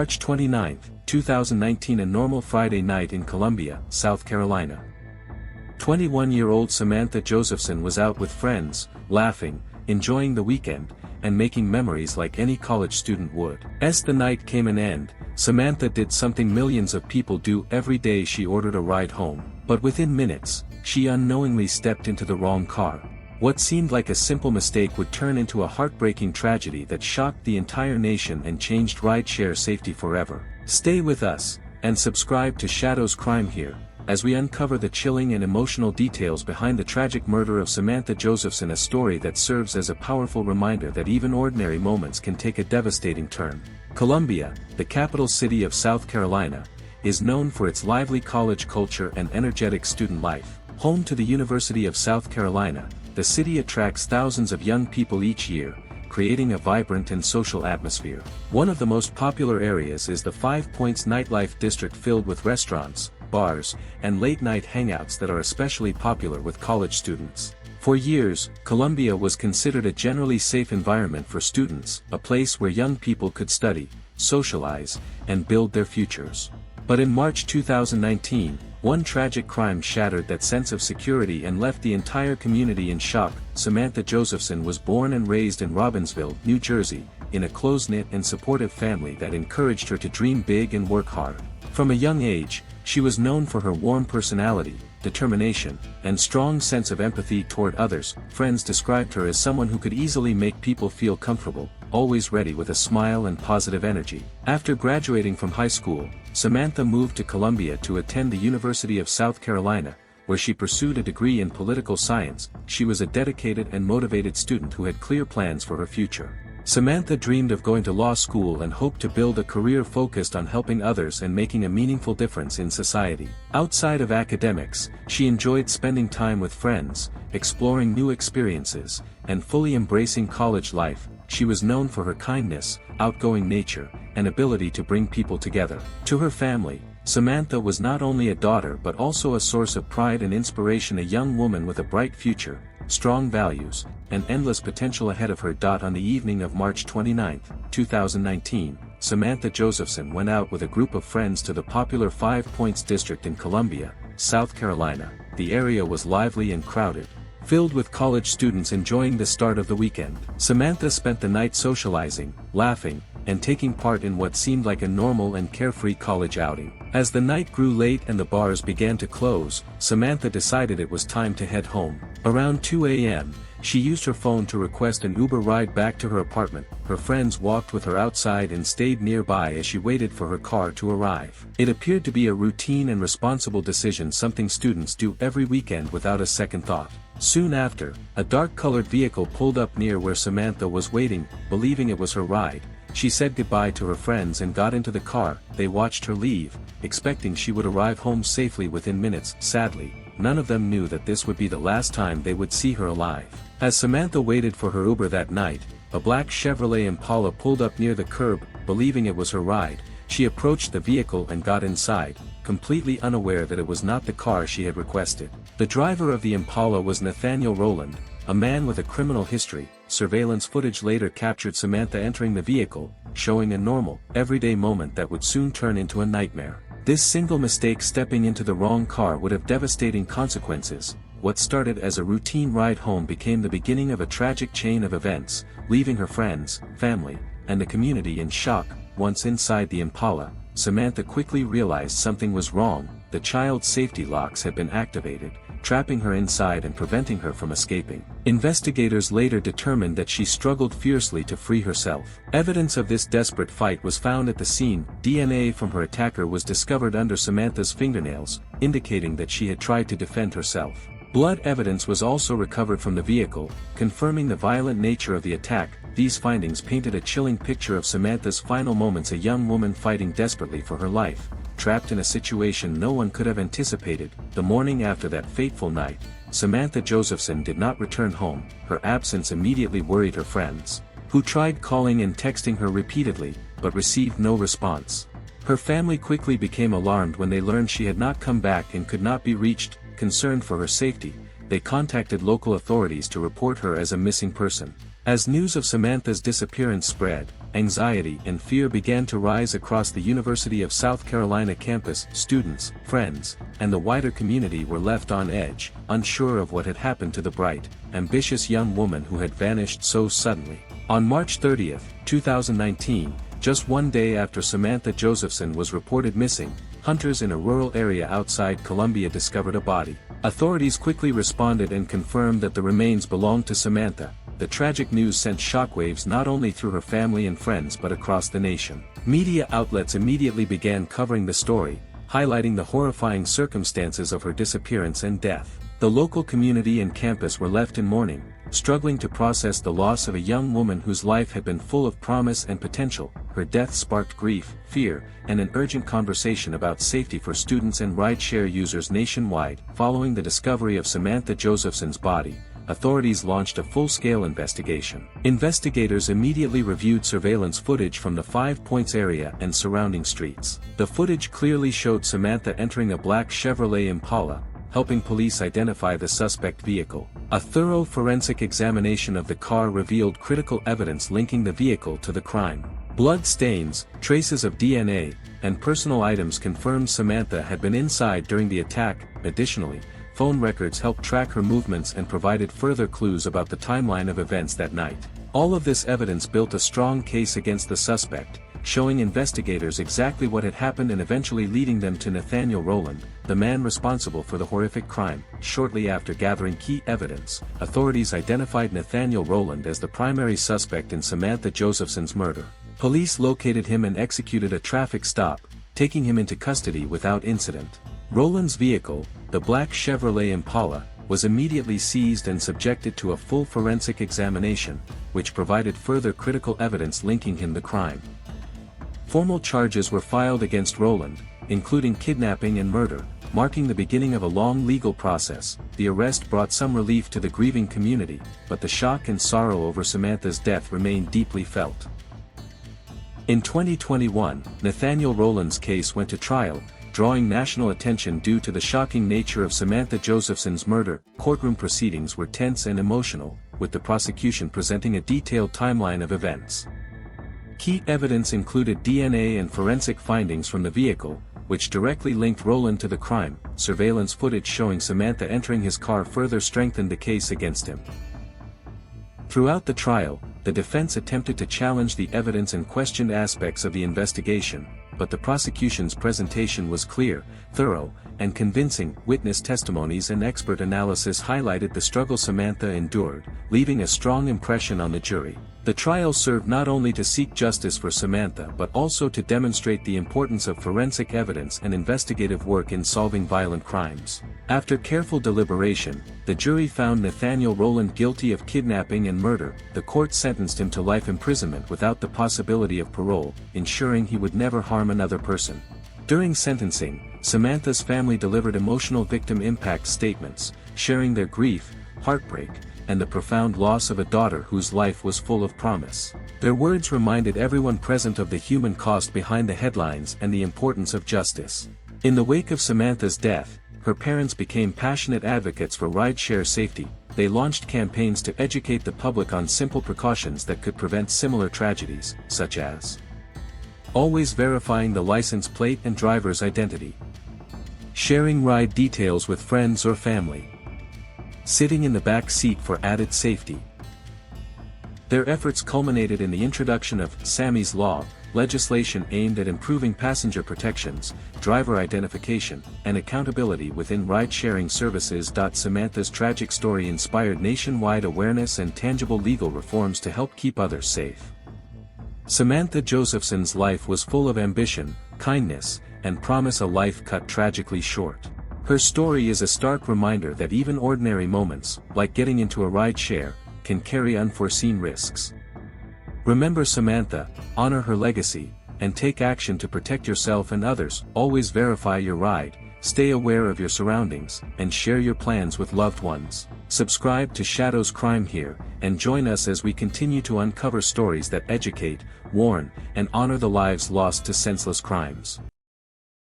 March 29, 2019, a normal Friday night in Columbia, South Carolina. 21-year-old Samantha Josephson was out with friends, laughing, enjoying the weekend, and making memories like any college student would. As the night came an end, Samantha did something millions of people do every day. She ordered a ride home. But within minutes, she unknowingly stepped into the wrong car. What seemed like a simple mistake would turn into a heartbreaking tragedy that shocked the entire nation and changed rideshare safety forever. Stay with us, and subscribe to Shadow's Crime Here, as we uncover the chilling and emotional details behind the tragic murder of Samantha Josephson, a story that serves as a powerful reminder that even ordinary moments can take a devastating turn. Columbia, the capital city of South Carolina, is known for its lively college culture and energetic student life. Home to the University of South Carolina, the city attracts thousands of young people each year, creating a vibrant and social atmosphere. One of the most popular areas is the Five Points nightlife district, filled with restaurants, bars, and late-night hangouts that are especially popular with college students. For years, Columbia was considered a generally safe environment for students, a place where young people could study, socialize, and build their futures. But in March 2019, one tragic crime shattered that sense of security and left the entire community in shock. Samantha Josephson was born and raised in Robbinsville, New Jersey, in a close-knit and supportive family that encouraged her to dream big and work hard. From a young age, she was known for her warm personality, determination, and strong sense of empathy toward others. Friends described her as someone who could easily make people feel comfortable, always ready with a smile and positive energy. After graduating from high school, Samantha moved to Columbia to attend the University of South Carolina, where she pursued a degree in political science. She was a dedicated and motivated student who had clear plans for her future. Samantha dreamed of going to law school and hoped to build a career focused on helping others and making a meaningful difference in society. Outside of academics, she enjoyed spending time with friends, exploring new experiences, and fully embracing college life. She was known for her kindness, outgoing nature, and ability to bring people together. To her family, Samantha was not only a daughter but also a source of pride and inspiration, a young woman with a bright future, strong values, and endless potential ahead of her. On the evening of March 29, 2019, Samantha Josephson went out with a group of friends to the popular Five Points district in Columbia, South Carolina. The area was lively and crowded, filled with college students enjoying the start of the weekend. Samantha spent the night socializing, laughing, and taking part in what seemed like a normal and carefree college outing. As the night grew late and the bars began to close, Samantha decided it was time to head home. Around 2 a.m., she used her phone to request an Uber ride back to her apartment. Her friends walked with her outside and stayed nearby as she waited for her car to arrive. It appeared to be a routine and responsible decision, something students do every weekend without a second thought. Soon after, a dark-colored vehicle pulled up near where Samantha was waiting. Believing it was her ride, she said goodbye to her friends and got into the car. They watched her leave, expecting she would arrive home safely within minutes. Sadly, none of them knew that this would be the last time they would see her alive. As Samantha waited for her Uber that night, a black Chevrolet Impala pulled up near the curb. Believing it was her ride, she approached the vehicle and got inside, completely unaware that it was not the car she had requested. The driver of the Impala was Nathaniel Rowland, a man with a criminal history. Surveillance footage later captured Samantha entering the vehicle, showing a normal, everyday moment that would soon turn into a nightmare. This single mistake, stepping into the wrong car, would have devastating consequences. What started as a routine ride home became the beginning of a tragic chain of events, leaving her friends, family, and the community in shock. Once inside the Impala, Samantha quickly realized something was wrong. The child's safety locks had been activated, trapping her inside and preventing her from escaping. Investigators later determined that she struggled fiercely to free herself. Evidence of this desperate fight was found at the scene. DNA from her attacker was discovered under Samantha's fingernails, indicating that she had tried to defend herself. Blood evidence was also recovered from the vehicle, confirming the violent nature of the attack. These findings painted a chilling picture of Samantha's final moments, a young woman fighting desperately for her life, trapped in a situation no one could have anticipated. The morning after that fateful night, Samantha Josephson did not return home. Her absence immediately worried her friends, who tried calling and texting her repeatedly, but received no response. Her family quickly became alarmed when they learned she had not come back and could not be reached. Concerned for her safety, they contacted local authorities to report her as a missing person. As news of Samantha's disappearance spread, anxiety and fear began to rise across the University of South Carolina campus. Students, friends, and the wider community were left on edge, unsure of what had happened to the bright, ambitious young woman who had vanished so suddenly. On March 30, 2019, just one day after Samantha Josephson was reported missing, hunters in a rural area outside Columbia discovered a body. Authorities quickly responded and confirmed that the remains belonged to Samantha. The tragic news sent shockwaves not only through her family and friends but across the nation. Media outlets immediately began covering the story, highlighting the horrifying circumstances of her disappearance and death. The local community and campus were left in mourning, struggling to process the loss of a young woman whose life had been full of promise and potential. Her death sparked grief, fear, and an urgent conversation about safety for students and ride-share users nationwide. Following the discovery of Samantha Josephson's body, authorities launched a full-scale investigation. Investigators immediately reviewed surveillance footage from the 5 Points area and surrounding streets. The footage clearly showed Samantha entering a black Chevrolet Impala, helping police identify the suspect vehicle. A thorough forensic examination of the car revealed critical evidence linking the vehicle to the crime. Blood stains, traces of DNA, and personal items confirmed Samantha had been inside during the attack. Additionally, phone records helped track her movements and provided further clues about the timeline of events that night. All of this evidence built a strong case against the suspect, showing investigators exactly what had happened and eventually leading them to Nathaniel Rowland, the man responsible for the horrific crime. Shortly after gathering key evidence, authorities identified Nathaniel Rowland as the primary suspect in Samantha Josephson's murder. Police located him and executed a traffic stop, taking him into custody without incident. Rowland's vehicle, the black Chevrolet Impala, was immediately seized and subjected to a full forensic examination, which provided further critical evidence linking him to the crime. Formal charges were filed against Rowland, including kidnapping and murder, marking the beginning of a long legal process. The arrest brought some relief to the grieving community, but the shock and sorrow over Samantha's death remained deeply felt. In 2021, Nathaniel Rowland's case went to trial, drawing national attention due to the shocking nature of Samantha Josephson's murder. Courtroom proceedings were tense and emotional, with the prosecution presenting a detailed timeline of events. Key evidence included DNA and forensic findings from the vehicle, which directly linked Rowland to the crime. Surveillance footage showing Samantha entering his car further strengthened the case against him. Throughout the trial, the defense attempted to challenge the evidence and questioned aspects of the investigation, but the prosecution's presentation was clear, thorough, and convincing. Witness testimonies and expert analysis highlighted the struggle Samantha endured, leaving a strong impression on the jury. The trial served not only to seek justice for Samantha but also to demonstrate the importance of forensic evidence and investigative work in solving violent crimes. After careful deliberation, the jury found Nathaniel Rowland guilty of kidnapping and murder. The court sentenced him to life imprisonment without the possibility of parole, ensuring he would never harm another person. During sentencing, Samantha's family delivered emotional victim impact statements, sharing their grief, heartbreak, and the profound loss of a daughter whose life was full of promise. Their words reminded everyone present of the human cost behind the headlines and the importance of justice. In the wake of Samantha's death, her parents became passionate advocates for ride-share safety. They launched campaigns to educate the public on simple precautions that could prevent similar tragedies, such as always verifying the license plate and driver's identity, sharing ride details with friends or family, sitting in the back seat for added safety. Their efforts culminated in the introduction of Sami's Law, legislation aimed at improving passenger protections, driver identification, and accountability within ride-sharing services. Samantha's tragic story inspired nationwide awareness and tangible legal reforms to help keep others safe. Samantha Josephson's life was full of ambition, kindness, and promise, a life cut tragically short. Her story is a stark reminder that even ordinary moments, like getting into a ride-share, can carry unforeseen risks. Remember Samantha, honor her legacy, and take action to protect yourself and others. Always verify your ride, stay aware of your surroundings, and share your plans with loved ones. Subscribe to Shadow's Crime Here, and join us as we continue to uncover stories that educate, warn, and honor the lives lost to senseless crimes.